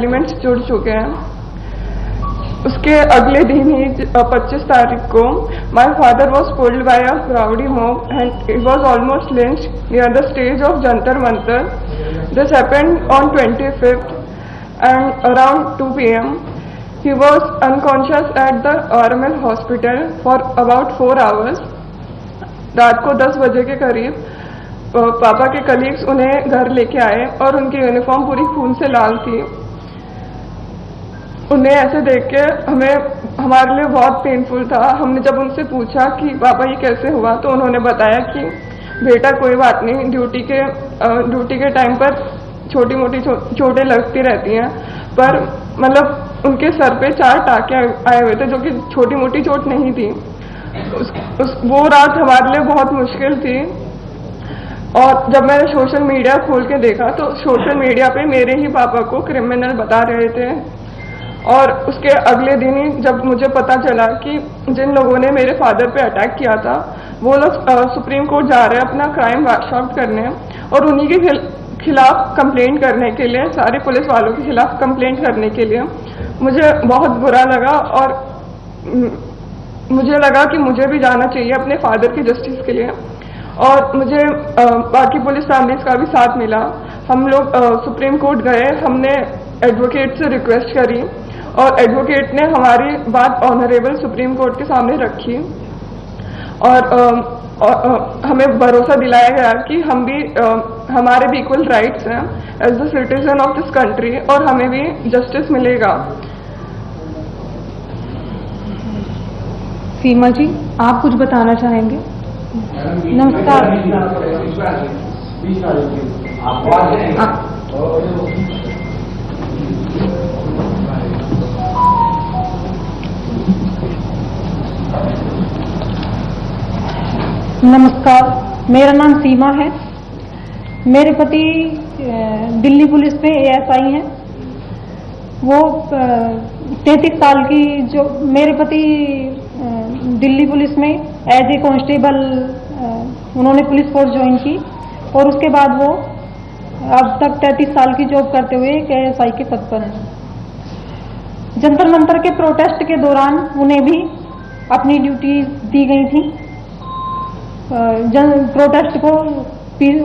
Elements जुड़ चुके हैं। उसके अगले दिन ही 25 तारीख को my father was pulled bye a crowdy mob and it was almost lynched near the stage of Jantar Mantar. This happened on 25th and around 2 p.m. he was unconscious at the RML hospital for about 4 hours. रात को 10 बजे के करीब पापा के colleagues उन्हें घर लेके आए और उनकी यूनिफॉर्म पूरी खून से लाल थी। उन्हें ऐसे देख के हमारे लिए बहुत पेनफुल था। हमने जब उनसे पूछा कि पापा ये कैसे हुआ, तो उन्होंने बताया कि बेटा कोई बात नहीं, ड्यूटी के टाइम पर छोटी मोटी चोटें लगती रहती हैं, पर मतलब उनके सर पे 4 टाँके आए हुए थे जो कि छोटी मोटी चोट नहीं थी। वो रात हमारे लिए बहुत मुश्किल थी। और जब मैंने सोशल मीडिया खोल के देखा तो सोशल मीडिया पे मेरे ही पापा को क्रिमिनल बता रहे थे। और उसके अगले दिन ही जब मुझे पता चला कि जिन लोगों ने मेरे फादर पे अटैक किया था वो लोग सुप्रीम कोर्ट जा रहे हैं अपना क्राइम वॉश आउट करने और उन्हीं के खिलाफ कंप्लेंट करने के लिए, सारे पुलिस वालों के खिलाफ कंप्लेंट करने के लिए, मुझे बहुत बुरा लगा। और मुझे लगा कि मुझे भी जाना चाहिए अपने फादर की जस्टिस के लिए। और मुझे बाकी पुलिस फैमिलीज का भी साथ मिला। हम लोग सुप्रीम कोर्ट गए, हमने एडवोकेट से रिक्वेस्ट करी और एडवोकेट ने हमारी बात ऑनरेबल सुप्रीम कोर्ट के सामने रखी और हमें भरोसा दिलाया गया कि हमारे भी इक्वल राइट्स हैं as the citizen of this country और हमें भी जस्टिस मिलेगा। सीमा जी, आप कुछ बताना चाहेंगे? नमस्कार। नमस्कार, मेरा नाम सीमा है। मेरे पति दिल्ली पुलिस में ASI हैं। वो 33 साल की, जो मेरे पति दिल्ली पुलिस में एज ए कांस्टेबल उन्होंने पुलिस फोर्स ज्वाइन की और उसके बाद वो अब तक 33 साल की जॉब करते हुए एक ASI के पद पर हैं। जंतर मंतर के प्रोटेस्ट के दौरान उन्हें भी अपनी ड्यूटी दी गई थी। प्रोटेस्ट को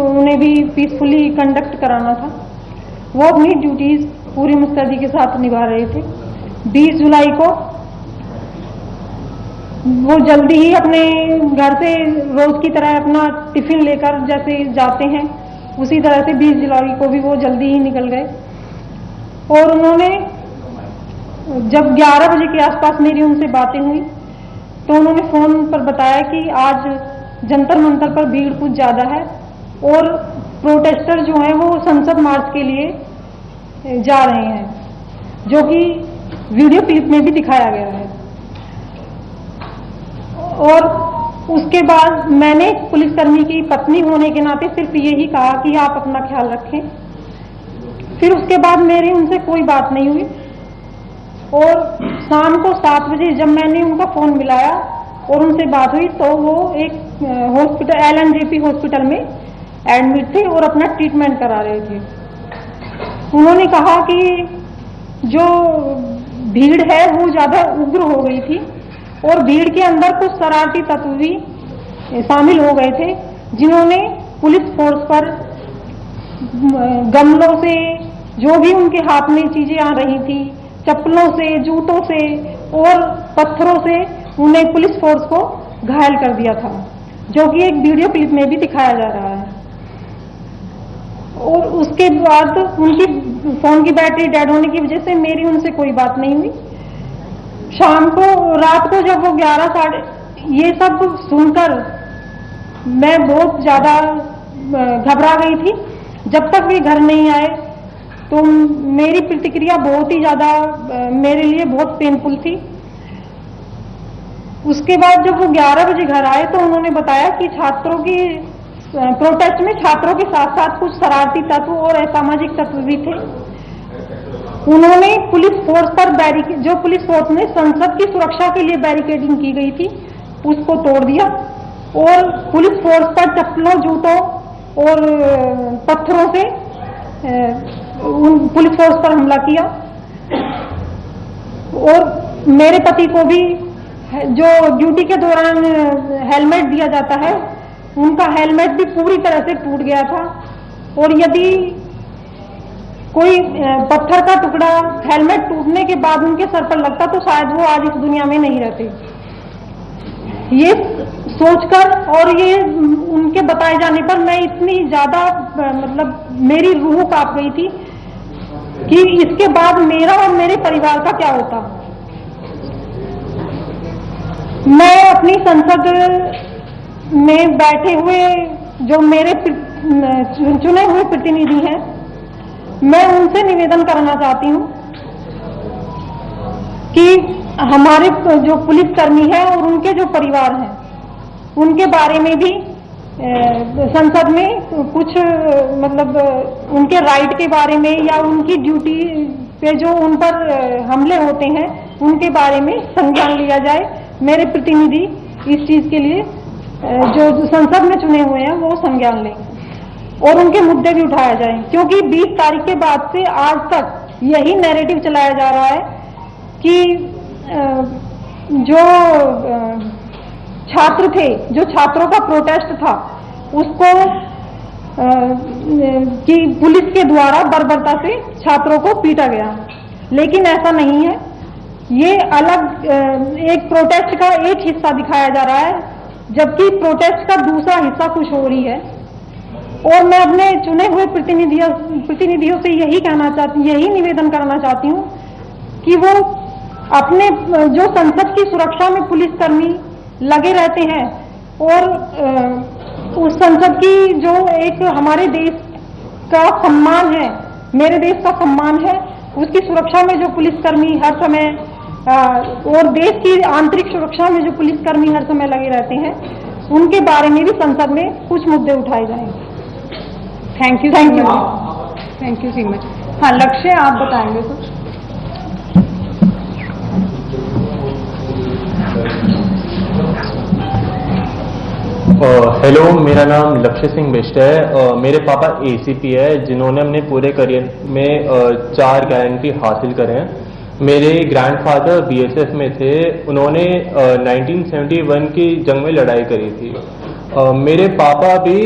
उन्हें भी पीसफुली कंडक्ट कराना था। वो अपनी ड्यूटीज पूरी मुस्तैदी के साथ निभा रहे थे। 20 जुलाई को वो जल्दी ही अपने घर से रोज की तरह अपना टिफिन लेकर जैसे जाते हैं, उसी तरह से 20 जुलाई को भी वो जल्दी ही निकल गए। और उन्होंने जब 11 बजे के आसपास मेरी उनसे बातें हुई तो उन्होंने फोन पर बताया कि आज जंतर मंतर पर भीड़ कुछ ज्यादा है और प्रोटेस्टर जो हैं वो संसद मार्च के लिए जा रहे हैं, जो कि वीडियो क्लिप में भी दिखाया गया है। और उसके बाद मैंने पुलिसकर्मी की पत्नी होने के नाते सिर्फ यही कहा कि आप अपना ख्याल रखें। फिर उसके बाद मेरी उनसे कोई बात नहीं हुई। और शाम को 7 बजे जब मैंने उनका फोन मिलाया और उनसे बात हुई तो वो एक हॉस्पिटल LNJP हॉस्पिटल में एडमिट थे और अपना ट्रीटमेंट करा रहे थे। उन्होंने कहा कि जो भीड़ है वो ज्यादा उग्र हो गई थी और भीड़ के अंदर कुछ शरारती तत्व भी शामिल हो गए थे, जिन्होंने पुलिस फोर्स पर गमलों से, जो भी उनके हाथ में चीजें आ रही थी, चप्पलों से, जूतों से और पत्थरों से उन्हें पुलिस फोर्स को घायल कर दिया था, जो कि एक वीडियो क्लिप में भी दिखाया जा रहा है। और उसके बाद उनकी फोन की बैटरी डेड होने की वजह से मेरी उनसे कोई बात नहीं हुई। शाम को, रात को जब वो 11 साढ़े, ये सब सुनकर मैं बहुत ज्यादा घबरा गई थी। जब तक वे घर नहीं आए तो मेरी प्रतिक्रिया बहुत ही ज्यादा मेरे लिए बहुत पेनफुल थी। उसके बाद जब वो 11 बजे घर आए तो उन्होंने बताया कि छात्रों की प्रोटेस्ट में छात्रों के साथ साथ कुछ शरारती तत्व और असामाजिक तत्व भी थे। उन्होंने पुलिस फोर्स पर जो पुलिस फोर्स ने संसद की सुरक्षा के लिए बैरिकेडिंग की गई थी उसको तोड़ दिया और पुलिस फोर्स पर चप्पलों, जूतों और पत्थरों से पुलिस फोर्स पर हमला किया। और मेरे पति को भी जो ड्यूटी के दौरान हेलमेट दिया जाता है, उनका हेलमेट भी पूरी तरह से टूट गया था। और यदि कोई पत्थर का टुकड़ा हेलमेट टूटने के बाद उनके सर पर लगता तो शायद वो आज इस दुनिया में नहीं रहते। ये सोचकर और ये उनके बताए जाने पर मैं इतनी ज्यादा मतलब मेरी रूह कांप गई थी कि इसके बाद मेरा और मेरे परिवार का क्या होता। मैं अपनी संसद में बैठे हुए जो मेरे चुने हुए प्रतिनिधि हैं, मैं उनसे निवेदन करना चाहती हूं कि हमारे जो पुलिसकर्मी हैं और उनके जो परिवार हैं, उनके बारे में भी संसद में कुछ मतलब उनके राइट के बारे में या उनकी ड्यूटी पे जो उन पर हमले होते हैं उनके बारे में संज्ञान लिया जाए। मेरे प्रतिनिधि इस चीज के लिए जो संसद में चुने हुए हैं वो संज्ञान लें और उनके मुद्दे भी उठाया जाए, क्योंकि 20 तारीख के बाद से आज तक यही नैरेटिव चलाया जा रहा है कि जो छात्र थे, जो छात्रों का प्रोटेस्ट था, उसको कि पुलिस के द्वारा बर्बरता से छात्रों को पीटा गया। लेकिन ऐसा नहीं है, ये अलग एक प्रोटेस्ट का एक हिस्सा दिखाया जा रहा है, जबकि प्रोटेस्ट का दूसरा हिस्सा कुछ हो रही है। और मैं अपने चुने हुए प्रतिनिधियों से यही निवेदन करना चाहती हूँ कि वो अपने जो संसद की सुरक्षा में पुलिसकर्मी लगे रहते हैं और उस संसद की जो एक हमारे देश का सम्मान है, मेरे देश का सम्मान है, उसकी सुरक्षा में जो पुलिसकर्मी हर समय और देश की आंतरिक सुरक्षा में जो पुलिसकर्मी हर समय लगे रहते हैं, उनके बारे में भी संसद में कुछ मुद्दे उठाए जाएं। Thank you so much. हाँ, लक्ष्य आप बताएंगे कुछ? हेलो, मेरा नाम लक्ष्य सिंह बिष्ट है। मेरे पापा एसीपी है, जिन्होंने अपने पूरे करियर में 4 गारंटी हासिल करे हैं। मेरे ग्रैंडफादर बीएसएफ में थे, उन्होंने 1971 की जंग में लड़ाई करी थी। मेरे पापा भी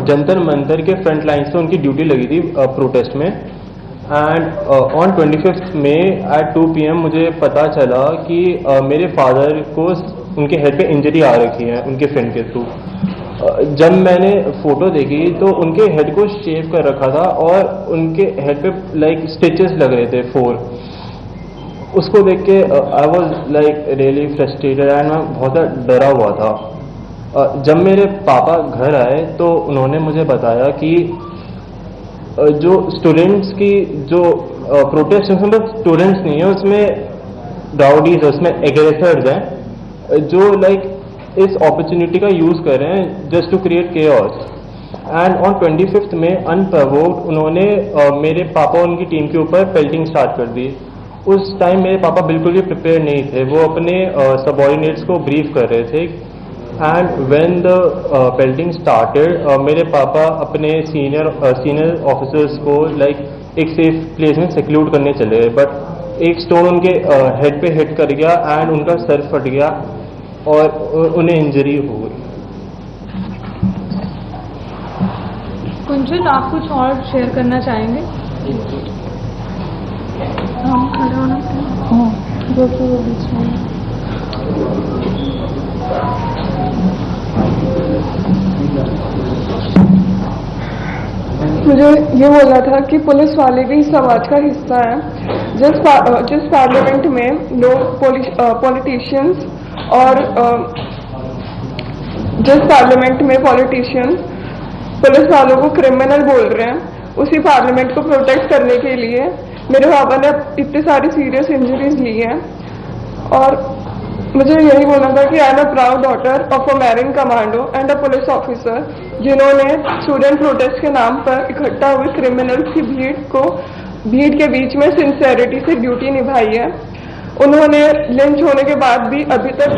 जंतर मंतर के फ्रंट लाइन से उनकी ड्यूटी लगी थी प्रोटेस्ट में। And on 25 May at 2 PM मुझे पता चला कि मेरे फादर को उनके हेड पे इंजरी आ रखी है उनके फ्रेंड के थ्रू। जब मैंने फोटो देखी तो उनके हेड को शेव कर रखा था और उनके हेड पे लाइक स्टिचेस लग रहे थे 4। उसको देख के I was like really frustrated and मैं बहुत डरा हुआ था। जब मेरे पापा घर आए तो उन्होंने मुझे बताया कि जो स्टूडेंट्स की जो प्रोटेस्ट है उसमें स्टूडेंट्स नहीं है, उसमें राउडीज, उसमें एग्रेसर्स हैं जो लाइक इस अपॉर्चुनिटी का यूज कर रहे हैं just to create chaos. And on 25 में अनप्रोवोक्ड उन्होंने मेरे पापा और उनकी टीम के ऊपर पेल्टिंग स्टार्ट कर दी। उस टाइम मेरे पापा बिल्कुल भी प्रिपेयर नहीं थे, वो अपने सबऑर्डिनेट्स को ब्रीफ कर रहे थे। And when the pelting started मेरे पापा अपने सीनियर ऑफिसर्स को लाइक एक सेफ प्लेस में सिक्यूर करने चले गए, बट एक स्टोन उनके हेड पे हिट कर गया एंड उनका सर फट गया और उन्हें इंजरी हो गई। कुंजन, आप कुछ और शेयर करना चाहेंगे? मुझे ये बोलना था कि पुलिस वाले भी समाज का हिस्सा है। जिस पार्लियामेंट में लोग पॉलिटिशियंस और जिस पार्लियामेंट में पॉलिटिशियंस पुलिस वालों को क्रिमिनल बोल रहे हैं, उसी पार्लियामेंट को प्रोटेक्ट करने के लिए मेरे पापा ने इतनी सारी सीरियस इंजरीज ली हैं। और मुझे यही बोलना था कि I am a proud daughter of a marine commando and a police officer, जिन्होंने स्टूडेंट प्रोटेस्ट के नाम पर इकट्ठा हुए क्रिमिनल्स की भीड़ के बीच में सिंसेरिटी से ड्यूटी निभाई है। उन्होंने लिंच होने के बाद भी अभी तक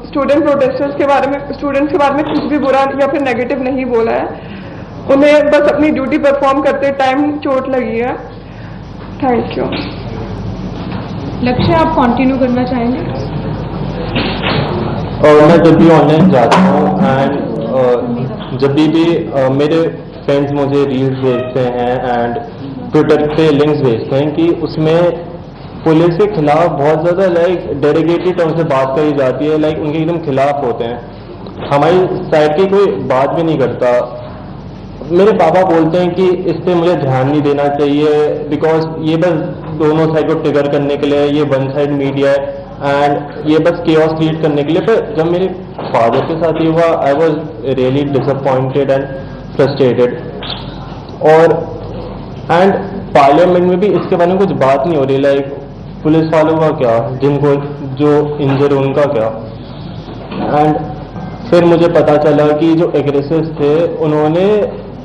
स्टूडेंट्स के बारे में कुछ भी बुरा या फिर नेगेटिव नहीं बोला है। उन्हें बस अपनी ड्यूटी परफॉर्म करते टाइम चोट लगी है। Thank you. लक्ष्य आप कंटिन्यू करना चाहेंगे? मैं जब भी ऑनलाइन जाता हूँ एंड जब भी मेरे फ्रेंड्स मुझे रील्स भेजते हैं एंड ट्विटर पे लिंक्स भेजते हैं कि उसमें पुलिस के खिलाफ बहुत ज़्यादा डेडिकेटेड टर्म से बात करी जाती है, उनके एकदम खिलाफ होते हैं, हमारी साइड की कोई बात भी नहीं करता। मेरे पापा बोलते हैं कि इस पे मुझे ध्यान नहीं देना चाहिए बिकॉज ये बस दोनों साइड को ट्रिगर करने के लिए, ये वन साइड मीडिया है एंड ये बस केओस क्रिएट करने के लिए। पर जब मेरे फादर के साथ ये हुआ I was really disappointed and frustrated. और एंड पार्लियामेंट में भी इसके बारे में कुछ बात नहीं हो रही, पुलिस वालों का क्या, जिनको जो इंजर उनका क्या। एंड फिर मुझे पता चला कि जो एग्रेसर्स थे उन्होंने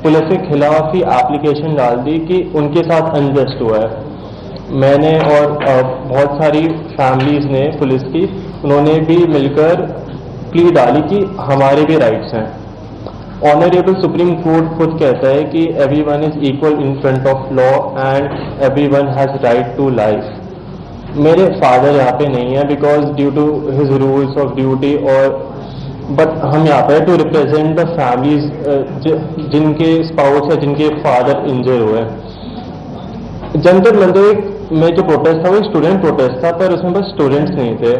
पुलिस के खिलाफ ही एप्लीकेशन डाल दी कि उनके साथ अनजस्ट हुआ है। मैंने और बहुत सारी फैमिलीज ने पुलिस की, उन्होंने भी मिलकर प्ली डाली कि हमारे भी राइट्स हैं। ऑनरेबल सुप्रीम कोर्ट खुद कहता है कि everyone is equal in front of law and everyone has right to life. मेरे फादर यहाँ पे नहीं है because due to his rules of duty, और बट हम यहाँ पर टू रिप्रेजेंट द फैमिलीज जिनके स्पाउस या जिनके फादर इंजर हुए। जंतर मंदिर में जो प्रोटेस्ट था वो स्टूडेंट प्रोटेस्ट था, पर उसमें बस स्टूडेंट्स नहीं थे,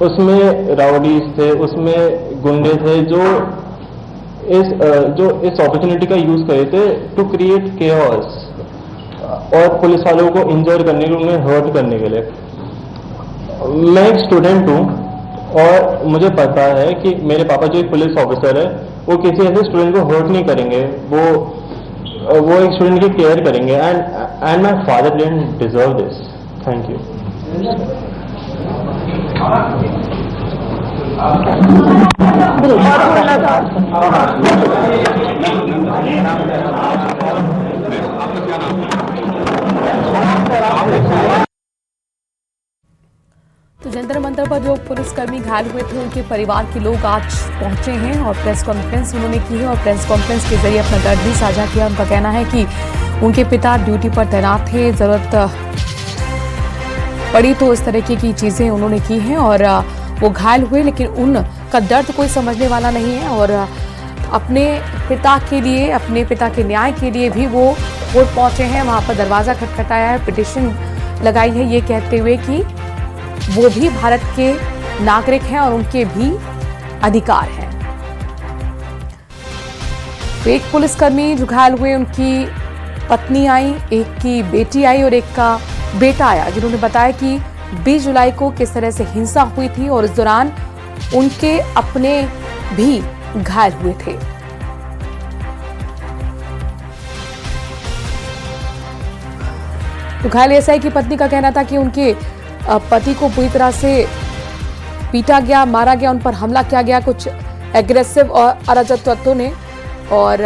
उसमें राउडीज थे, उसमें गुंडे थे जो इस अपॉर्चुनिटी का यूज करे थे टू क्रिएट केओस और पुलिस वालों को इंजर करने के लिए, उन्हें हर्ट करने के लिए। मैं एक स्टूडेंट हूँ और मुझे पता है कि मेरे पापा जो एक पुलिस ऑफिसर है वो किसी ऐसे स्टूडेंट को हर्ट नहीं करेंगे, वो एक स्टूडेंट की केयर करेंगे and my father didn't deserve this. Thank you. तो जंतर मंतर पर जो पुलिसकर्मी घायल हुए थे उनके परिवार के लोग आज पहुंचे हैं और प्रेस कॉन्फ्रेंस उन्होंने की है और प्रेस कॉन्फ्रेंस के जरिए अपना दर्द भी साझा किया। उनका कहना है कि उनके पिता ड्यूटी पर तैनात थे, जरूरत पड़ी तो इस तरीके की चीजें उन्होंने की हैं और वो घायल हुए, लेकिन उनका दर्द कोई समझने वाला नहीं है और अपने पिता के लिए, अपने पिता के न्याय के लिए भी वो कोर्ट पहुंचे हैं। वहां पर दरवाजा खटखटाया है, पिटीशन लगाई है ये कहते हुए कि वो भी भारत के नागरिक हैं और उनके भी अधिकार हैं। तो एक पुलिसकर्मी जो घायल हुए उनकी पत्नी आई, एक की बेटी आई और एक का बेटा आया, जिन्होंने बताया कि 20 जुलाई को किस तरह से हिंसा हुई थी और इस दौरान उनके अपने भी घायल हुए थे। तो घायल एसआई की पत्नी का कहना था कि उनके पति को पूरी तरह से पीटा गया, मारा गया, उन पर हमला किया गया कुछ एग्रेसिव और अराजक तत्वों ने। और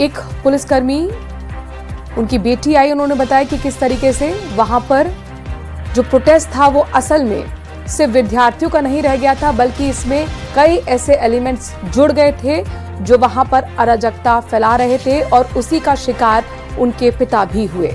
एक पुलिसकर्मी, उनकी बेटी आई, उन्होंने बताया कि किस तरीके से वहां पर जो प्रोटेस्ट था वो असल में सिर्फ विद्यार्थियों का नहीं रह गया था, बल्कि इसमें कई ऐसे एलिमेंट्स जुड़ गए थे जो वहां पर अराजकता फैला रहे थे और उसी का शिकार उनके पिता भी हुए।